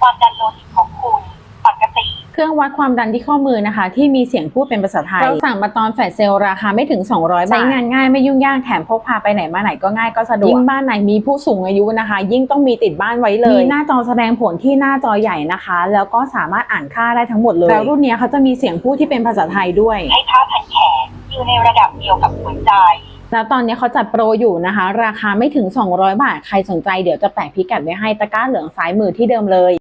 ความดันโลหิตของคุณปกติเครื่องวัดความดันที่ข้อมือนะคะที่มีเสียงพูดเป็นภาษาไทยเราสั่งมาตอนแฟลชเซลราคาไม่ถึง200 บาทใช้งานง่ายไม่ยุ่งยากแถมพกพาไปไหนมาไหนก็ง่ายก็สะดวกยิ่งบ้านไหนมีผู้สูงอายุนะคะยิ่งต้องมีติดบ้านไว้เลยมีหน้าจอแสดงผลที่หน้าจอใหญ่นะคะแล้วก็สามารถอ่านค่าได้ทั้งหมดเลยแล้วรุ่นนี้เขาจะมีเสียงพูดที่เป็นภาษาไทยด้วยให้ท่าพันแขนอยู่ในระดับเดียวกับหัวใจแล้วตอนนี้เขาจัดโปรอยู่นะคะราคาไม่ถึง200 บาทใครสนใจเดี๋ยวจะแปะพิกัดไว้ให้ตะกร้าเหลืองซ้ายมือที่เดิมเลย